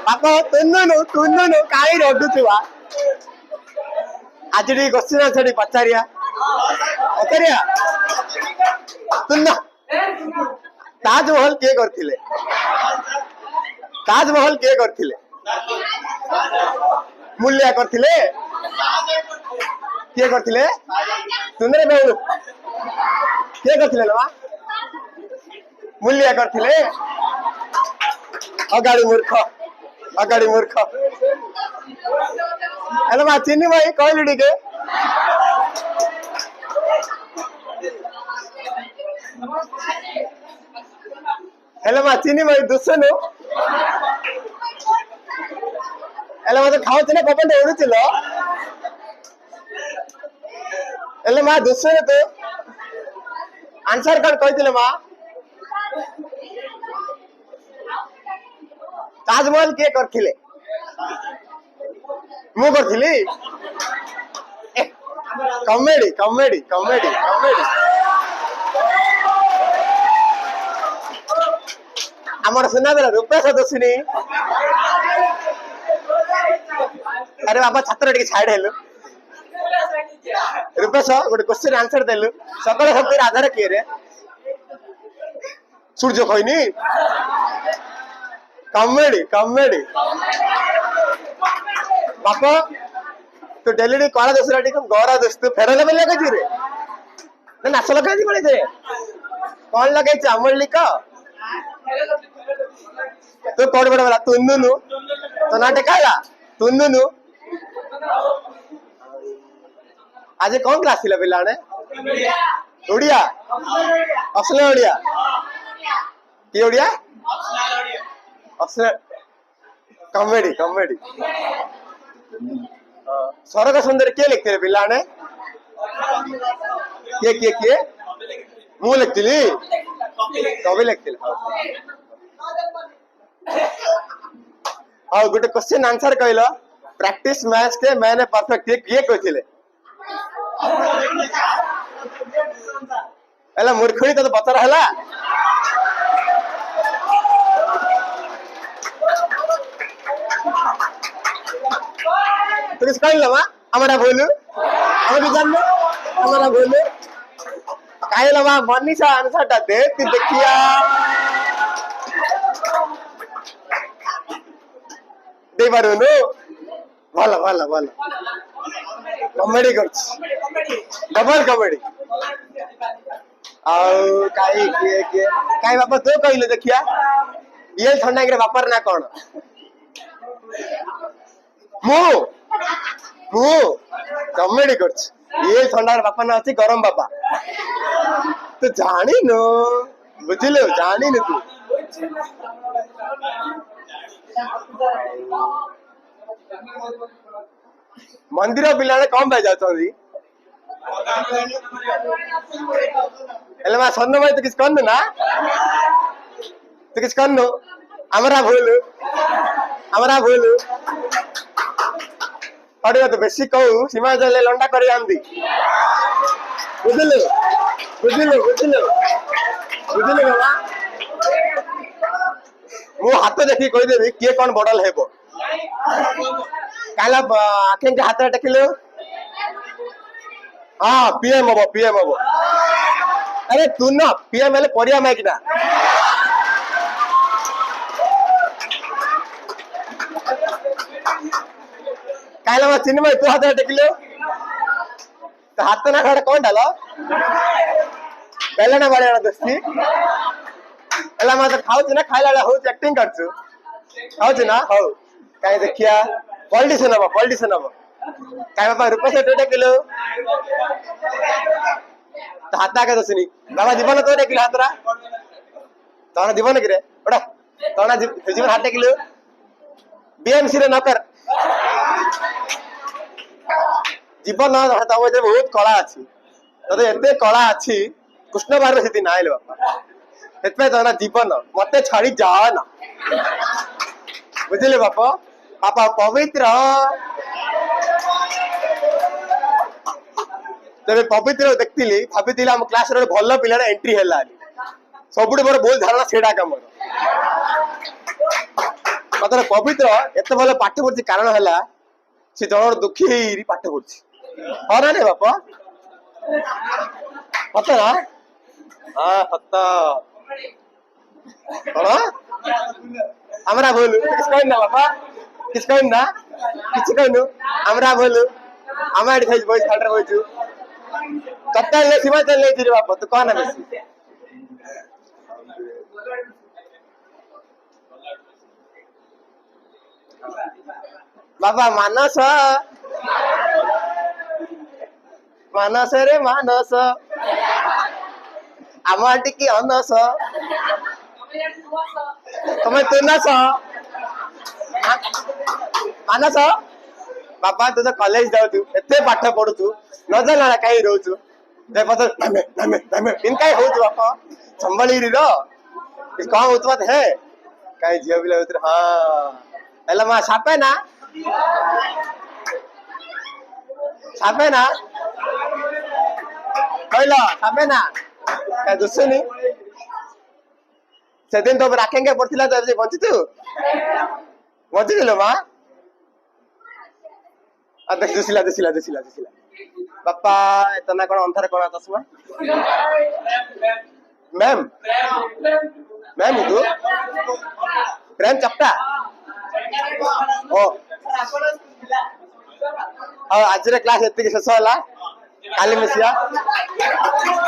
ବାପା ତୁନୁ କାହିଁ ରଡୁଛୁ ବା ଆଜି ଟିକେ କ୍ୱେଶ୍ଚିନ୍ ଅଛି ପଚାରିଆ ତୁନ ତାଜମହଲ କିଏ କରିଥିଲେ? ତାଜମହଲ କିଏ କରିଥିଲେ? ମୂଲ୍ୟା କରିଥିଲେ? କିଏ କରିଥିଲେ? ତୁନରେ ବେଉଳୁ କିଏ କରିଥିଲେ ମା? ମୂଲ୍ୟା କରିଥିଲେ? ଅଗାଡି ମୂର୍ଖ ହେଲେ ମା ଚିନି ଭାଇ କହିଲୁ ଟିକେ ହେଲେ ମା ଚିନି ଭାଇ ଦୁସୁନୁ ହେଲେ ମତେ ଖାଉଛୁ ନା ପପନ ଉଡୁଥିଲ ହେଲେ ମା ଦୁସୁନୁ ତୁ ଆନ୍ସର କଣ କହିଥିଲେ ମା? ତାଜମହଲ କିଏ କରିଥିଲେ? ମୁଁ କରିଥିଲି? କମେଡି ଆମର ସୁନାବେଲା ରୂପେଶ ଦୋଷିନୀ ଆରେ ବାବା ଛାତ୍ର ଟିକେ ଛାଡ ହେଲୁ ରୂପେଶ ଗୋଟେ କ୍ୱେଶ୍ଚିନ୍ ଆନ୍ସର ଦେଲୁ ସକଳ ଶକ୍ତିର ଆଧାର କିଏ ରେ? ସୂର୍ଯ୍ୟ କହିନି? କମେଡି ବାପ ତୁ ଡେଲି କଳା ଦୋଷରା ଟିକେ ଗରା ଦୋଷ ତୁ ଫେରଲେ ବେଲେ ଲଗେଇଛୁ ରେ ନାଶ ଲଗାଇଛି ପଳେଇছে କଣ ଲଗେଇଛୁ ଆମର ଲିକ ତୁ କୋଉଠି ବଡ ବେଲା ତୁନୁନୁ ତ ନା ଟେକା ତୁନୁନୁ ଆଜି କଣ କ୍ଲାସ ଥିଲା ପିଲାମାନେ? ଓଡିଆ ଅସଲ ଓଡିଆ କି ଓଡିଆ? କମେଡି ସରକ ସୁନ୍ଦର କିଏ ଲେଖିଥିଲେ ପିଲାମାନେ? କିଏ ମୁଁ ଲେଖିଥିଲି? କବି ଲେଖିଥିଲି ହଉ ଗୋଟେ କ୍ୱେଶ୍ଚିନ୍ ଆନ୍ସର କହିଲ ପ୍ରାକ୍ଟିସ ମ୍ୟାଚ୍ କେ ମ୍ୟାନ୍ ପରଫେକ୍ଟ କିଏ କହିଥିଲେ? ହେଲା ମୂର୍ଖୁଣୀ ତତେ ପଚରା ହେଲା ତୁ କିଛି କହିଲ ମା ଆମର ଭୁଲ ଆମେ ବି ଜାଣିଲୁ ଆମର ଭୁଲ କାହିଁଲା ମା ମନୀଷା ଆନ୍ସର ଟା ଦେ ତୁ ଦେଖିଆ ଦେଇପାରୁନୁ ଭଲ କମେଡି କରୁଛି ଡବଲ କମେଡି ଆଉ କାଇଁ ବାପା ତୁ କହିଲୁ ଦେଖିଆ ଇଏ ଥଣ୍ଡାଗିରେ ବାପାର ନା କଣ? ମୁଁ କମେଡି କରୁଛି ଇଏ ଥଣ୍ଡାର ବାପା ନା ଅଛି ଗରମ ବାପା ତୁ ଜାଣିନୁ ବୁଝିଲୁ ଜାଣିନୁ ତୁ ମନ୍ଦିର ପିଲାମାନେ କଣ ପାଇଁ ଯାଉଛନ୍ତି? ହେଲେ ମା ସ୍ୱର୍ଣ୍ଣ ଭାଇ ତୁ କିଛି କରନୁ ନା ତୁ କିଛି କରନୁ ଆମର ଭୁଲ ପଢିବା ତ ବେଶୀ କହୁ ସୀମାଞ୍ଚଳରେ ଲଣ୍ଡା କରି ଆନ୍ତି ବୁଝିଲୁ ବାବା ମୁଁ ହାତ ଦେଖିକି କହିଦେବି କିଏ କଣ ବଡଲ ହେବ କାଲା ଆଖି ହାତ ଟେକିଲୁ ହଁ ପିଏମ ହବ ଆରେ ତୁ ନା ପିଏମ ହେଲେ ପରିବା ମାଇକିନା କାଇଲା ମା ଚିନି ତୁ ହାତ ଟେକିଲୁ ତ ହାତ ନା ଖାଡେ କଣ ଡାଲ ବେଲେ ନା ବାଡିଆ ଦୋସ୍ତି ହେଲା ମା ତ ଖାଉଛୁ ନା ଖାଇଲା ବେଳେ ହଉଛି ଆକ୍ଟିଂ କରୁଛୁ ଖାଉଛୁ ନା ହଉ କାହିଁ ଦେଖିଆ ପଲିଟିସିଆନ ହବ କାଇଁ ବାପା ରୂପେଶ ଟେକିଲୁ ତ ହାତ ଆଗେ ଦୋଷିନି ବାବା ଜୀବନ ତୋ ଟେକିଲୁ ହାତରା ତଣ ଜୀବନ କିରେ ଓଟା ତଣ ଜୀବନ ହାତ ଟେକିଲୁ ବିଏମସି ରେ ନକର ଜୀବନ ତମ ଭିତରେ ବହୁତ କଳା ଅଛି ତତେ ଏତେ କଳା ଅଛି କୃଷ୍ଣ ବାହାରରେ ସେଠି ନାଇଲେ ବାପା ସେଥିପାଇଁ ତ ନା ଜୀବନ ମତେ ଛାଡି ଯାଅ ନା ବୁଝିଲେ ବାପା ପବିତ୍ର ତେବେ ପବିତ୍ର ଦେଖିଥିଲି ଭାବିଥିଲି ଆମ କ୍ଲାସରେ ଗୋଟେ ଭଲ ପିଲାଟା ଏଣ୍ଟ୍ରି ହେଲା ସବୁଠୁ ବଡ ଭୁଲ ଧାରଣା ସେଇଟା କାମର ମାତ୍ର ପବିତ୍ର ଏତେ ଭଲ ପାଠ ପଢୁଛି କାରଣ ହେଲା ସେ ଜଣର ଦୁଃଖୀ ହେଇ ପାଠ ପଢୁଛି। ହଁ ନା ନାଇଁ ବାପା? ସତ ନା? ହଁ ସତ। କଣ আমরা বলু কিছু কইন না বাবা, কিছু কইন না, কিছু কইনু আমরা বলু আমরা এটি খাইছি বই খালটা বইছু তত্তা লে সিমা তেল লে দিরে বাবা তো কোনা বেশি বাবা মানস মানস রে মানস আমার টিকি অনস ତମେ ତୁନସ ମାନସ ବାପା ତୁ ତ କଲେଜ ଯାଉଛୁ ଏତେ ପାଠ ପଢୁଛୁ ନ ଜାଣିଲା କାହିଁ ରହୁଛୁ କାହିଁ ହଉଛୁ ବାପା ସମ୍ଭାଳିରି ର କଣ ହଉଛୁ ମତେ ହେ କାହିଁ ଝିଅ ପିଲା ହଉଥିରେ ହଁ ହେଲେ ମା ସାପେ ନା କହିଲ ସାପେ ନା କାହିଁ ଦୁସୁନି ସେଦିନ ତ ରାଖେଙ୍ଗେ ପଡିଥିଲା ତ ବଞ୍ଚିଛୁ ବଞ୍ଚିଥିଲ ମା ଦୁସିଲା ଦୁସିଲା ଦୁସିଲା ଦୁସିଲା ବାପା ଏତ ନା କଣ ଅନ୍ଧାର କଣ ଚଷମା ମ୍ୟାମ୍ ମ୍ୟାମ୍ ତୁ ପ୍ରେମ ଚପ୍ଟା ଓ ଆଉ ଆଜିର କ୍ଲାସ ଏତିକି ଶେଷ ହେଲା କାଲି ମିଶିବା।